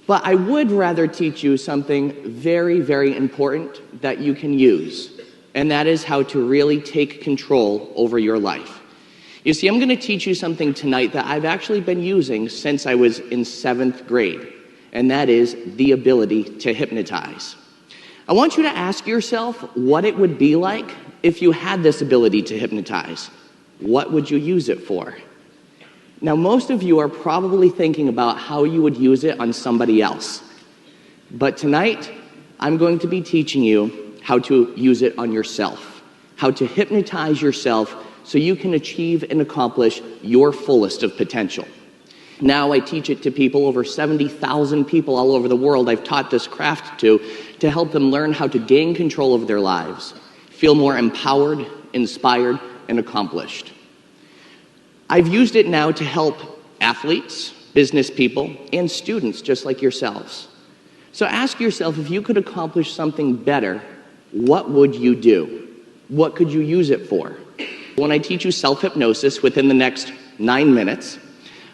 But I would rather teach you something very, very important that you can use, and that is how to really take control over your life. You see, I'm going to teach you something tonight that I've actually been using since I was in 7th grade, and that is the ability to hypnotize. I want you to ask yourself what it would be like if you had this ability to hypnotize. What would you use it for? Now, most of you are probably thinking about how you would use it on somebody else. But tonight, I'm going to be teaching you how to use it on yourself, how to hypnotize yourself so you can achieve and accomplish your fullest of potential. Now I teach it to people, over 70,000 people all over the world I've taught this craft to help them learn how to gain control of their lives, feel more empowered, inspired, and accomplished. I've used it now to help athletes, business people, and students just like yourselves. So ask yourself, if you could accomplish something better, what would you do? What could you use it for? When I teach you self-hypnosis within the next 9 minutes,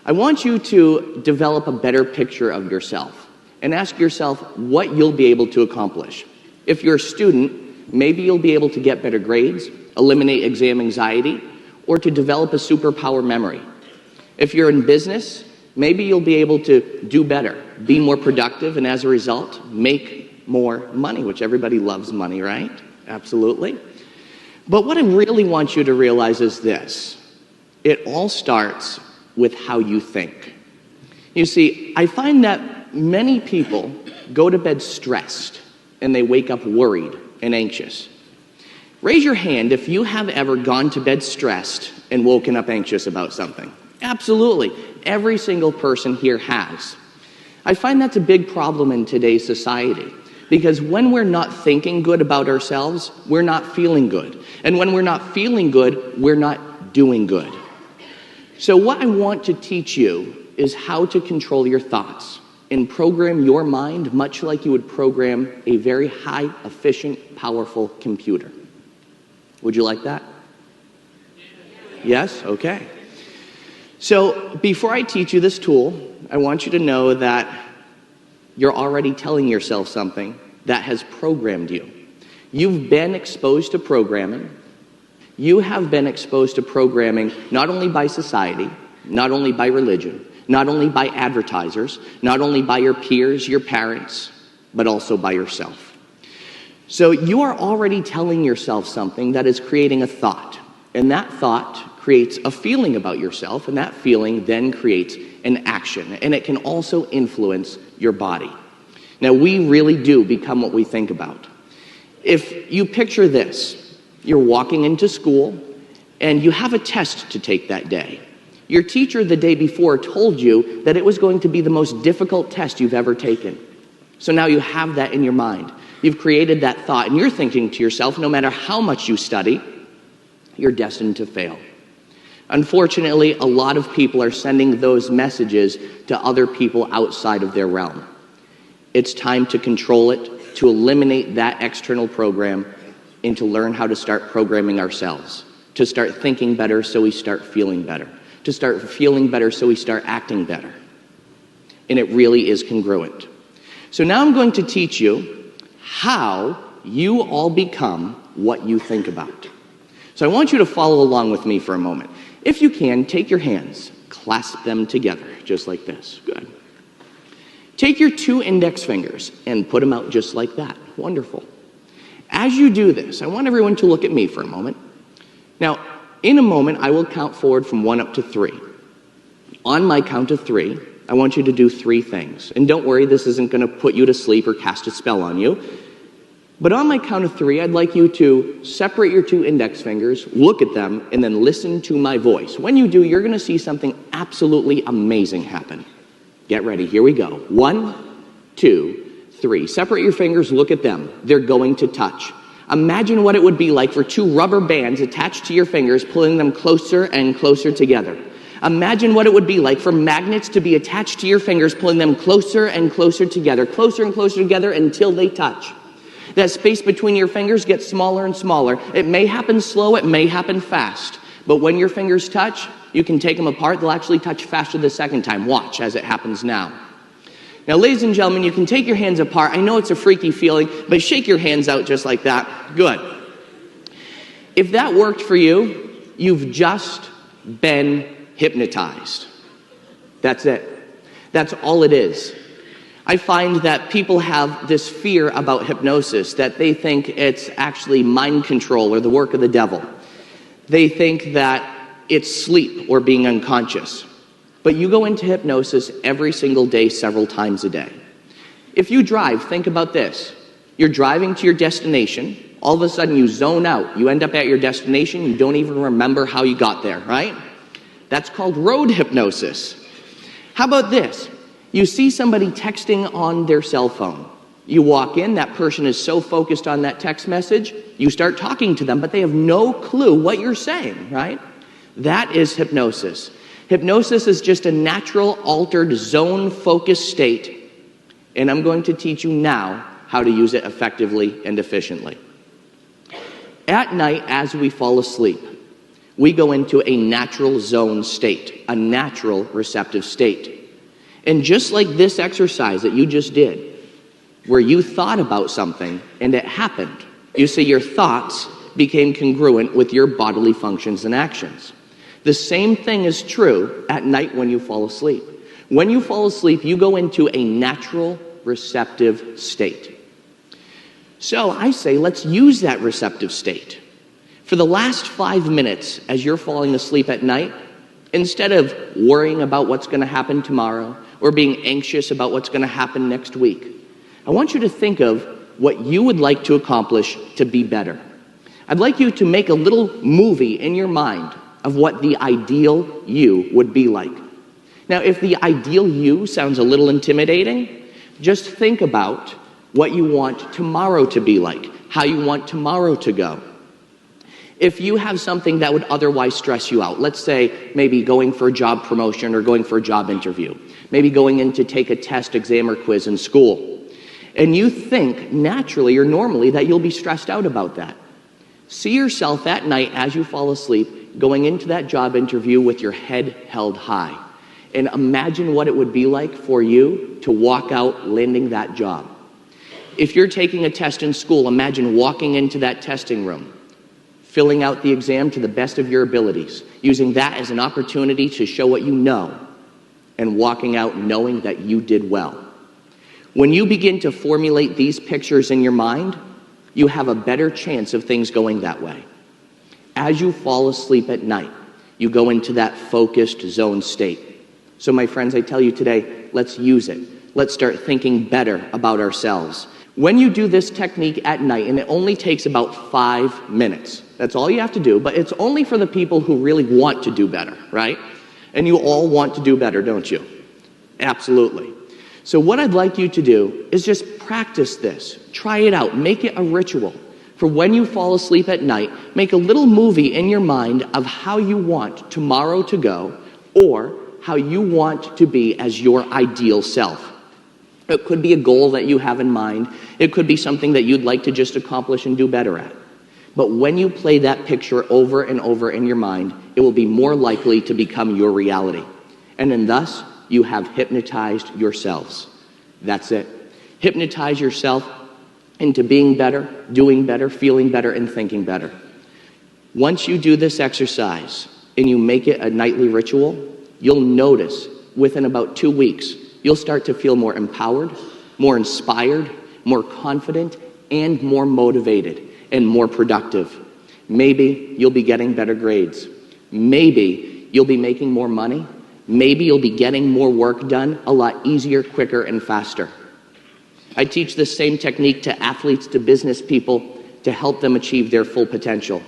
I want you to develop a better picture of yourself and ask yourself what you'll be able to accomplish. If you're a student, maybe you'll be able to get better grades, eliminate exam anxiety, or to develop a superpower memory. If you're in business, maybe you'll be able to do better, be more productive, and as a result, make more money, which everybody loves money, right? Absolutely. But what I really want you to realize is this. It all starts with how you think. You see, I find that many people go to bed stressed and they wake up worried and anxious. Raise your hand if you have ever gone to bed stressed and woken up anxious about something. Absolutely. Every single person here has. I find that's a big problem in today's society, because when we're not thinking good about ourselves, we're not feeling good. And when we're not feeling good, we're not doing good. So what I want to teach you is how to control your thoughts and program your mind much like you would program a very high, efficient, powerful computer. Would you like that? Yes? Okay. So before I teach you this tool, I want you to know that you're already telling yourself something that has programmed you. You've been exposed to programming. You have been exposed to programming not only by society, not only by religion, not only by advertisers, not only by your peers, your parents, but also by yourself. So you are already telling yourself something that is creating a thought, and that thought creates a feeling about yourself, and that feeling then creates an action, and it can also influence your body. Now, we really do become what we think about. If you picture this, you're walking into school, and you have a test to take that day. Your teacher the day before told you that it was going to be the most difficult test you've ever taken. So now you have that in your mind. You've created that thought, and you're thinking to yourself, no matter how much you study, you're destined to fail. Unfortunately, a lot of people are sending those messages to other people outside of their realm. It's time to control it, to eliminate that external program, and to learn how to start programming ourselves, to start thinking better so we start feeling better, to start feeling better so we start acting better. And it really is congruent. So now I'm going to teach you how you all become what you think about. So I want you to follow along with me for a moment. If you can, take your hands, clasp them together, just like this. Good. Take your 2 index fingers and put them out just like that. Wonderful. As you do this, I want everyone to look at me for a moment. Now, in a moment, I will count forward from 1 up to 3. On my count of 3, I want you to do 3 things. And don't worry, this isn't going to put you to sleep or cast a spell on you. But on my count of 3, I'd like you to separate your 2 index fingers, look at them, and then listen to my voice. When you do, you're going to see something absolutely amazing happen. Get ready. Here we go. 1, 2, 3. Separate your fingers, look at them. They're going to touch. Imagine what it would be like for 2 rubber bands attached to your fingers, pulling them closer and closer together. Imagine what it would be like for magnets to be attached to your fingers, pulling them closer and closer together until they touch. That space between your fingers gets smaller and smaller. It may happen slow, it may happen fast. But when your fingers touch, you can take them apart. They'll actually touch faster the second time. Watch as it happens now. Now, ladies and gentlemen, you can take your hands apart. I know it's a freaky feeling, but shake your hands out just like that. Good. If that worked for you, you've just been hypnotized. That's it. That's all it is. I find that people have this fear about hypnosis, that they think it's actually mind control or the work of the devil. They think that it's sleep or being unconscious. But you go into hypnosis every single day, several times a day. If you drive, think about this. You're driving to your destination. All of a sudden you zone out. You end up at your destination. You don't even remember how you got there, right? That's called road hypnosis. How about this? You see somebody texting on their cell phone. You walk in, that person is so focused on that text message, you start talking to them, but they have no clue what you're saying, right? That is hypnosis. Hypnosis is just a natural, altered, zone-focused state, and I'm going to teach you now how to use it effectively and efficiently. At night, as we fall asleep, we go into a natural zone state, a natural receptive state. And just like this exercise that you just did, where you thought about something and it happened, you see your thoughts became congruent with your bodily functions and actions. The same thing is true at night when you fall asleep. When you fall asleep, you go into a natural receptive state. So I say, let's use that receptive state. For the last 5 minutes as you're falling asleep at night, instead of worrying about what's going to happen tomorrow or being anxious about what's going to happen next week, I want you to think of what you would like to accomplish to be better. I'd like you to make a little movie in your mind of what the ideal you would be like. Now, if the ideal you sounds a little intimidating, just think about what you want tomorrow to be like, how you want tomorrow to go. If you have something that would otherwise stress you out, let's say maybe going for a job promotion or going for a job interview, maybe going in to take a test, exam, or quiz in school, and you think naturally or normally that you'll be stressed out about that, see yourself at night as you fall asleep going into that job interview with your head held high, and imagine what it would be like for you to walk out landing that job. If you're taking a test in school, imagine walking into that testing room, filling out the exam to the best of your abilities, using that as an opportunity to show what you know, and walking out knowing that you did well. When you begin to formulate these pictures in your mind, you have a better chance of things going that way. As you fall asleep at night, you go into that focused zone state. So my friends, I tell you today, let's use it. Let's start thinking better about ourselves. When you do this technique at night, and it only takes about 5 minutes, that's all you have to do, but it's only for the people who really want to do better, right? And you all want to do better, don't you? Absolutely. So what I'd like you to do is just practice this. Try it out. Make it a ritual. For when you fall asleep at night, make a little movie in your mind of how you want tomorrow to go, or how you want to be as your ideal self. It could be a goal that you have in mind. It could be something that you'd like to just accomplish and do better at. But when you play that picture over and over in your mind, it will be more likely to become your reality. And then thus, you have hypnotized yourselves. That's it. Hypnotize yourself into being better, doing better, feeling better, and thinking better. Once you do this exercise and you make it a nightly ritual, you'll notice within about 2 weeks, you'll start to feel more empowered, more inspired, more confident, and more motivated, and more productive. Maybe you'll be getting better grades. Maybe you'll be making more money. Maybe you'll be getting more work done a lot easier, quicker, and faster. I teach this same technique to athletes, to business people, to help them achieve their full potential.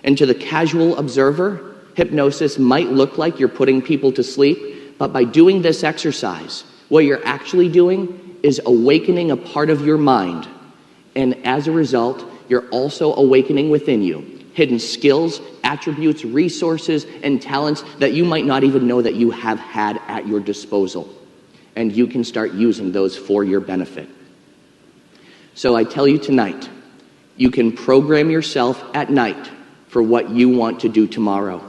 And to the casual observer, hypnosis might look like you're putting people to sleep, but by doing this exercise, what you're actually doing is awakening a part of your mind. And as a result, you're also awakening within you hidden skills, attributes, resources, and talents that you might not even know that you have had at your disposal. And you can start using those for your benefit. So I tell you tonight, you can program yourself at night for what you want to do tomorrow.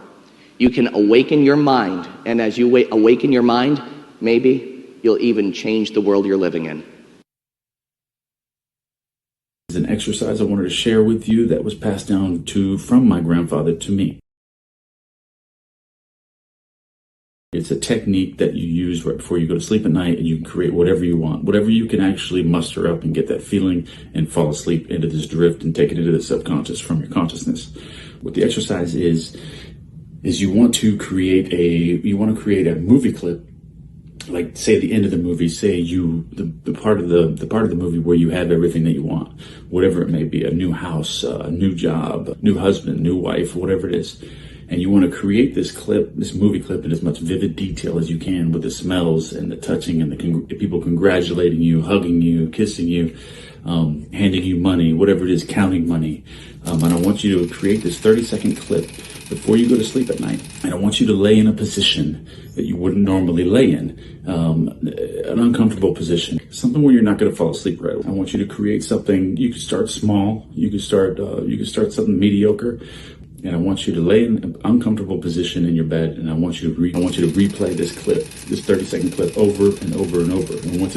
You can awaken your mind, and as you awaken your mind, maybe You'll even change the world you're living in. It's an exercise I wanted to share with you that was passed down from my grandfather to me. It's a technique that you use right before you go to sleep at night, and you can create whatever you want, whatever you can actually muster up and get that feeling and fall asleep into this drift and take it into the subconscious from your consciousness. What the exercise is you want to create a movie clip, like say the end of the movie, say the part of the movie where you have everything that you want, whatever it may be, a new house, a new job, new husband, new wife, whatever it is. And you want to create this movie clip in as much vivid detail as you can, with the smells and the touching and the people congratulating you, hugging you, kissing you, handing you money, whatever it is, counting money. And I want you to create this 30-second clip before you go to sleep at night. And I want you to lay in a position that you wouldn't normally lay in, an uncomfortable position, something where you're not going to fall asleep right away. I want you to create something. You can start small. You can start something mediocre. And I want you to lay in an uncomfortable position in your bed, and I want you to replay this clip, this 30-second clip, over and over and over. And once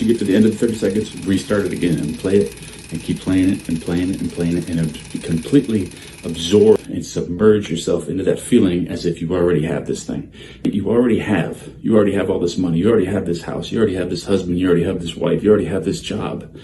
you get to the end of the 30 seconds, restart it again and play it, and keep playing it and playing it and playing it, and completely absorb and submerge yourself into that feeling as if you already have this thing. You already have all this money. You already have this house. You already have this husband. You already have this wife. You already have this job.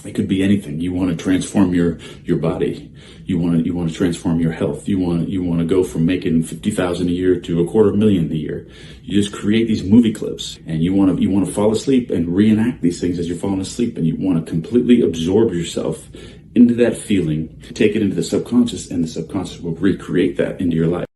It could be anything. You want to transform your body. You want to transform your health. You want to go from making $50,000 a year to $250,000 a year. You just create these movie clips, and you want to fall asleep and reenact these things as you're falling asleep, and you want to completely absorb yourself into that feeling, take it into the subconscious, and the subconscious will recreate that into your life.